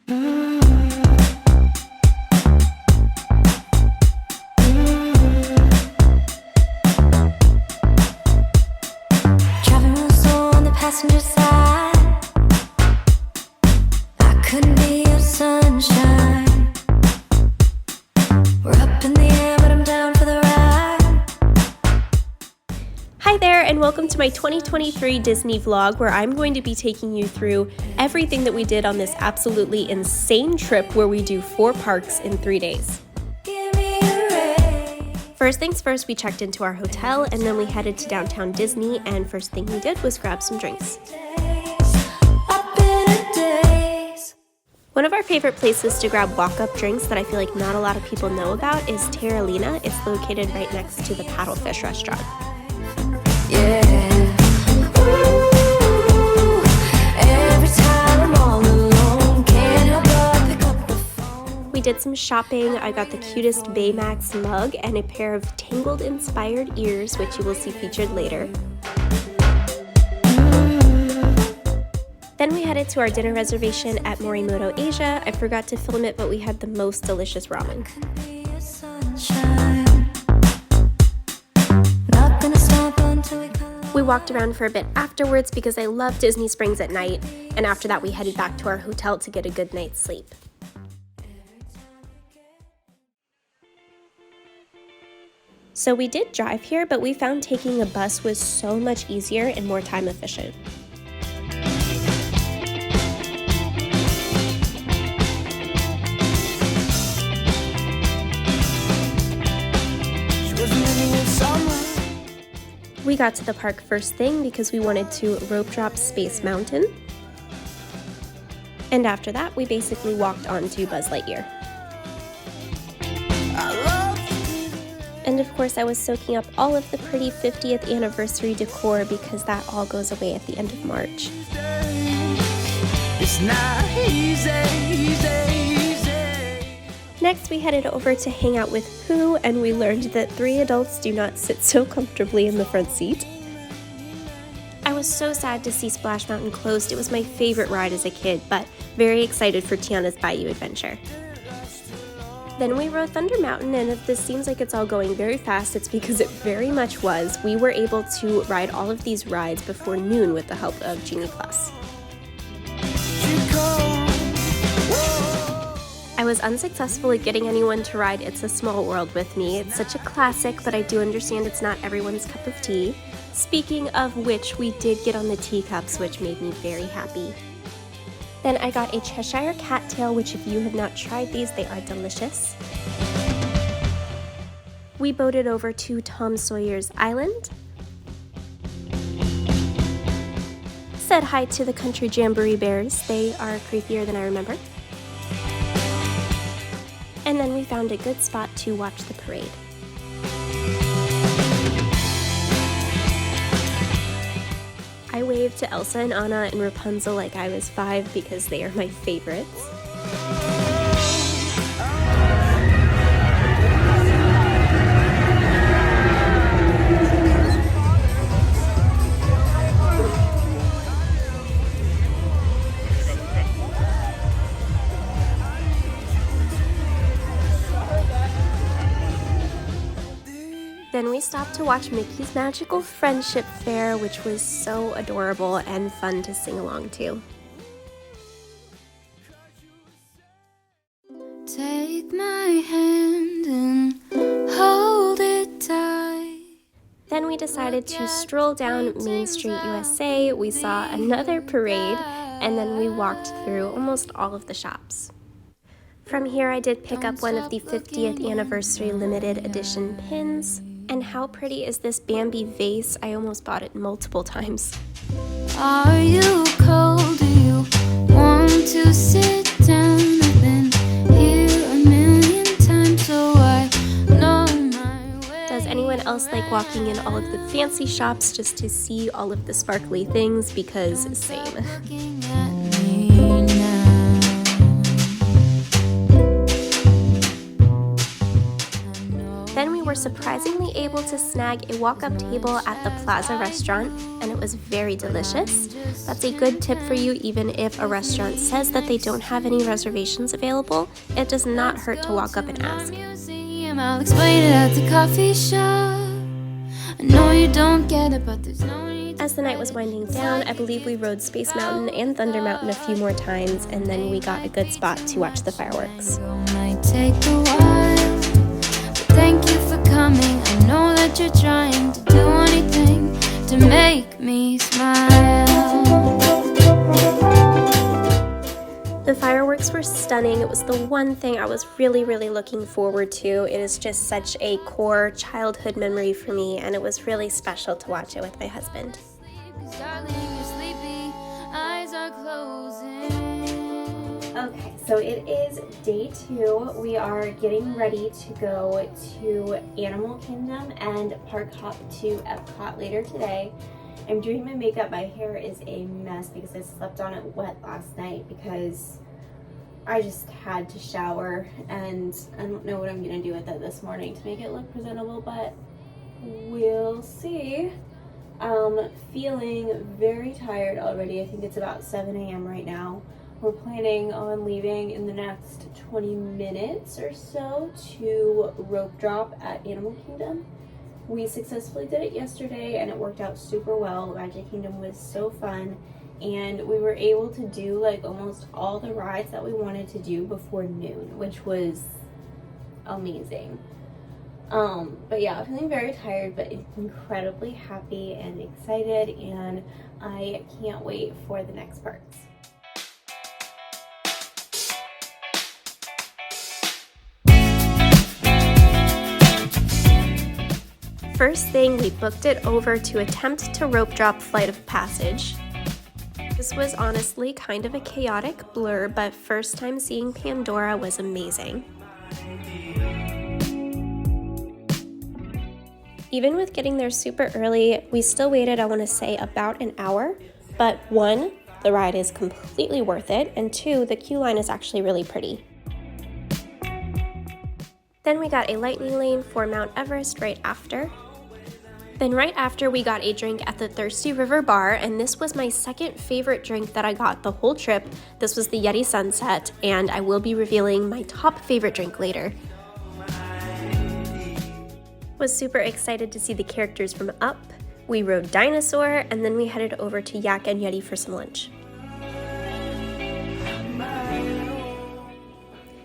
Driving real slow on the passenger side. I couldn't be your sunshine. We're up in the air, but I'm down for the ride. Hi there, and welcome to my 2023 Disney vlog, where I'm going to be taking you through everything that we did on this absolutely insane trip where we do 4 parks in 3 days. Give me a ray. First things first, we checked into our hotel and then we headed to downtown Disney, and first thing we did was grab some drinks. Up in a daze. One of our favorite places to grab walk-up drinks that I feel like not a lot of people know about is Terralina. It's located right next to the Paddlefish restaurant. Yeah. Ooh, every time I'm all alone, can't help but pick up the phone. We did some shopping. I got the cutest Baymax mug and a pair of Tangled inspired ears, which you will see featured later. Then we headed to our dinner reservation at Morimoto Asia. I forgot to film it, but we had the most delicious ramen. Be a sunshine. Not gonna stop until we come. We walked around for a bit afterwards because I love Disney Springs at night, and after that we headed back to our hotel to get a good night's sleep. So we did drive here, but we found taking a bus was so much easier and more time efficient. We got to the park first thing because we wanted to rope drop Space Mountain. And after that, we basically walked on to Buzz Lightyear. And of course, I was soaking up all of the pretty 50th anniversary decor because that all goes away at the end of March. It's not easy. Next, we headed over to hang out with Pooh, and we learned that 3 adults do not sit so comfortably in the front seat. I was so sad to see Splash Mountain closed. It was my favorite ride as a kid, but very excited for Tiana's Bayou Adventure. Then we rode Thunder Mountain, and if this seems like it's all going very fast, it's because it very much was. We were able to ride all of these rides before noon with the help of Genie Plus. I was unsuccessful at getting anyone to ride It's a Small World with me. It's such a classic, but I do understand it's not everyone's cup of tea. Speaking of which, we did get on the teacups, which made me very happy. Then I got a Cheshire Cat Tail, which if you have not tried these, they are delicious. We boated over to Tom Sawyer's Island. Said hi to the Country Jamboree Bears. They are creepier than I remember. And then we found a good spot to watch the parade. I waved to Elsa and Anna and Rapunzel like I was 5 because they are my favorites. Then we stopped to watch Mickey's Magical Friendship Fair, which was so adorable and fun to sing along to. Take my hand and hold it tight. Then we decided to stroll down Main Street, USA. We saw another parade, and then we walked through almost all of the shops. From here, I did pick up one of the 50th anniversary limited edition pins. And how pretty is this Bambi vase? I almost bought it multiple times. Are you cold? Do you want to sit down? I've been here a million times, so I know my way. Does anyone else like walking in all of the fancy shops just to see all of the sparkly things? Because same. Looking at me now. Then we were surprisingly able to snag a walk-up table at the Plaza restaurant, and it was very delicious. That's a good tip for you even if a restaurant says that they don't have any reservations available. It does not hurt to walk up and ask. I'll explain it at the coffee shop. I know you don't get it, but there's no need. As the night was winding down, I believe we rode Space Mountain and Thunder Mountain a few more times, and then we got a good spot to watch the fireworks. It might take a while, but thank you for coming. I know that you're trying to do anything to make me smile. The fireworks were stunning. It was the one thing I was really looking forward to. It is just such a core childhood memory for me, and it was really special to watch it with my husband. Darling, you're sleepy, eyes are closing. Okay, so it is day 2. We are getting ready to go to Animal Kingdom and park hop to Epcot later today. I'm doing my makeup. My hair is a mess because I slept on it wet last night because I just had to shower, and I don't know what I'm gonna do with it this morning to make it look presentable, but we'll see. Feeling very tired already. I think it's about 7 a.m. right now. We're planning on leaving in the next 20 minutes or so to rope drop at Animal Kingdom. We successfully did it yesterday and it worked out super well. Magic Kingdom was so fun, and we were able to do like almost all the rides that we wanted to do before noon, which was amazing. But yeah, I'm feeling very tired but incredibly happy and excited, and I can't wait for the next parts. First thing, we booked it over to attempt to rope drop Flight of Passage. This was honestly kind of a chaotic blur, but first time seeing Pandora was amazing. Even with getting there super early, we still waited, I want to say, about an hour. But 1, the ride is completely worth it, and 2, the queue line is actually really pretty. Then we got a lightning lane for Mount Everest right after. Then right after, we got a drink at the Thirsty River Bar, and this was my second favorite drink that I got the whole trip. This was the Yeti Sunset, and I will be revealing my top favorite drink later. Was super excited to see the characters from Up. We rode Dinosaur, and then we headed over to Yak and Yeti for some lunch.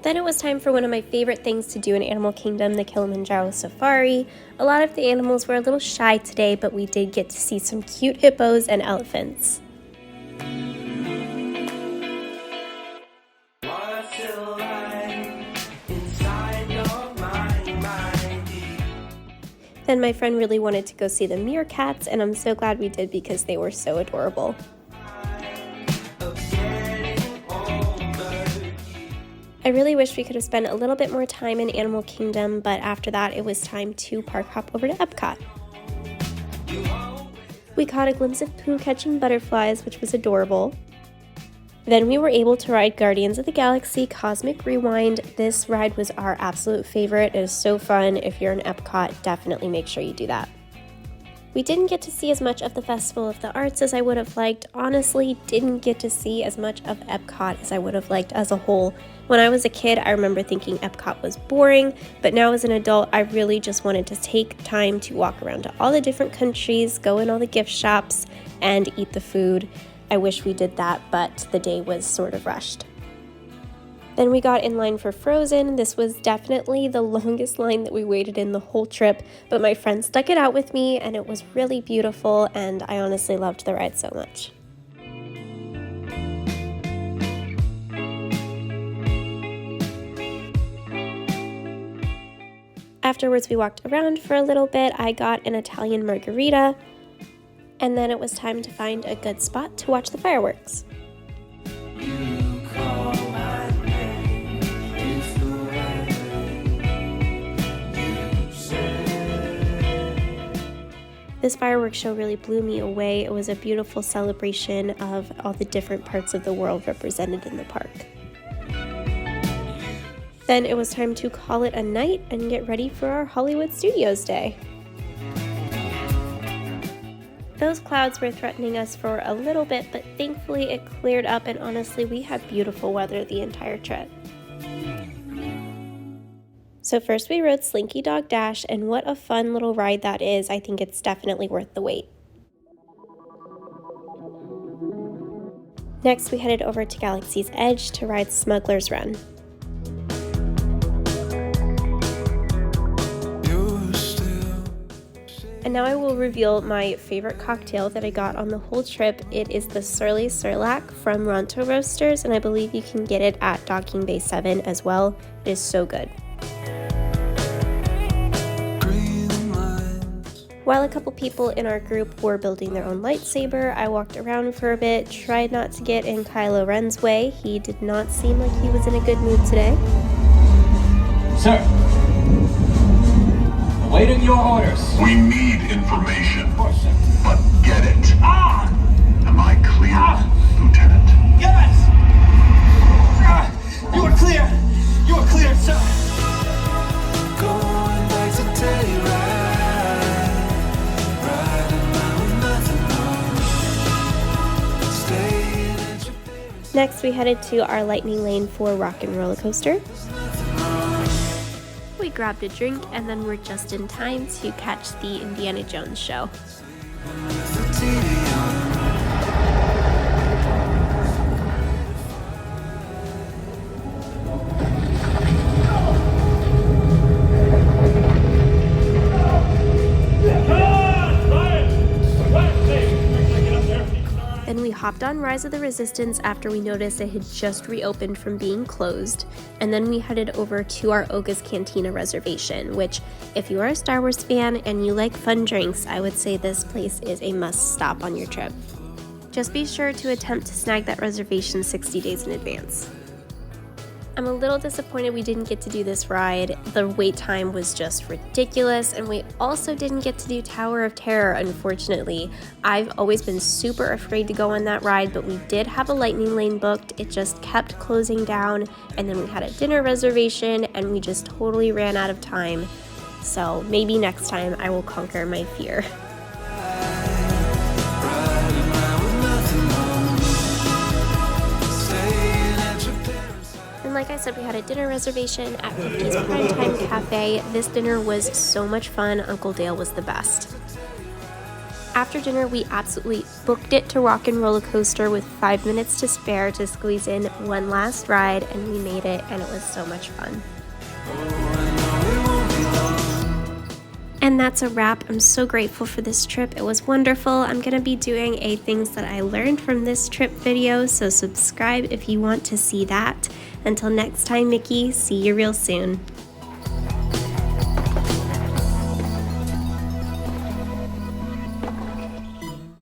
Then it was time for one of my favorite things to do in Animal Kingdom, the Kilimanjaro Safari. A lot of the animals were a little shy today, but we did get to see some cute hippos and elephants. Then my friend really wanted to go see the meerkats, and I'm so glad we did because they were so adorable. I really wish we could have spent a little bit more time in Animal Kingdom, but after that it was time to park hop over to Epcot. We caught a glimpse of Pooh catching butterflies, which was adorable. Then we were able to ride Guardians of the Galaxy Cosmic Rewind. This ride was our absolute favorite. It is so fun. If you're in Epcot, definitely make sure you do that. We didn't get to see as much of the Festival of the Arts as I would have liked. Honestly, didn't get to see as much of Epcot as I would have liked as a whole. When I was a kid, I remember thinking Epcot was boring, but now as an adult, I really just wanted to take time to walk around to all the different countries, go in all the gift shops, and eat the food. I wish we did that, but the day was sort of rushed. Then we got in line for Frozen. This was definitely the longest line that we waited in the whole trip, but my friend stuck it out with me, and it was really beautiful, and I honestly loved the ride so much. Afterwards, we walked around for a little bit. I got an Italian margarita, and then it was time to find a good spot to watch the fireworks. This fireworks show really blew me away. It was a beautiful celebration of all the different parts of the world represented in the park. Then it was time to call it a night and get ready for our Hollywood Studios day. Those clouds were threatening us for a little bit, but thankfully it cleared up, and honestly, we had beautiful weather the entire trip. So first we rode Slinky Dog Dash, and what a fun little ride that is. I think it's definitely worth the wait. Next, we headed over to Galaxy's Edge to ride Smuggler's Run. And now I will reveal my favorite cocktail that I got on the whole trip. It is the Surly Surlac from Ronto Roasters, and I believe you can get it at Docking Bay 7 as well. It is so good. While a couple people in our group were building their own lightsaber, I walked around for a bit, tried not to get in Kylo Ren's way. He did not seem like he was in a good mood today. Sir, awaiting your orders. We need information, Of course, sir. but get it. Ah! Am I clear, Lieutenant? Yes! You are clear! You are clear, sir! Going back to Telluride, riding around with nothing on. Staying at your parents' Next, we headed to our lightning lane for Rock and Roller Coaster. We grabbed a drink, and then we're just in time to catch the Indiana Jones show. TV on. Then we hopped on Rise of the Resistance after we noticed it had just reopened from being closed, and then we headed over to our Oga's Cantina reservation, which, if you are a Star Wars fan and you like fun drinks, I would say this place is a must stop on your trip. Just be sure to attempt to snag that reservation 60 days in advance. I'm a little disappointed we didn't get to do this ride. The wait time was just ridiculous, and we also didn't get to do Tower of Terror, unfortunately. I've always been super afraid to go on that ride, but we did have a lightning lane booked. It just kept closing down, and then we had a dinner reservation, and we just totally ran out of time. So maybe next time I will conquer my fear. Like I said, we had a dinner reservation at 50's Primetime Cafe. This dinner was so much fun. Uncle Dale was the best. After dinner, we absolutely booked it to Rock and Roller Coaster with 5 minutes to spare to squeeze in one last ride, and we made it, and it was so much fun. And that's a wrap. I'm so grateful for this trip. It was wonderful. I'm going to be doing a things that I learned from this trip video, so subscribe if you want to see that. Until next time, Mickey, see you real soon.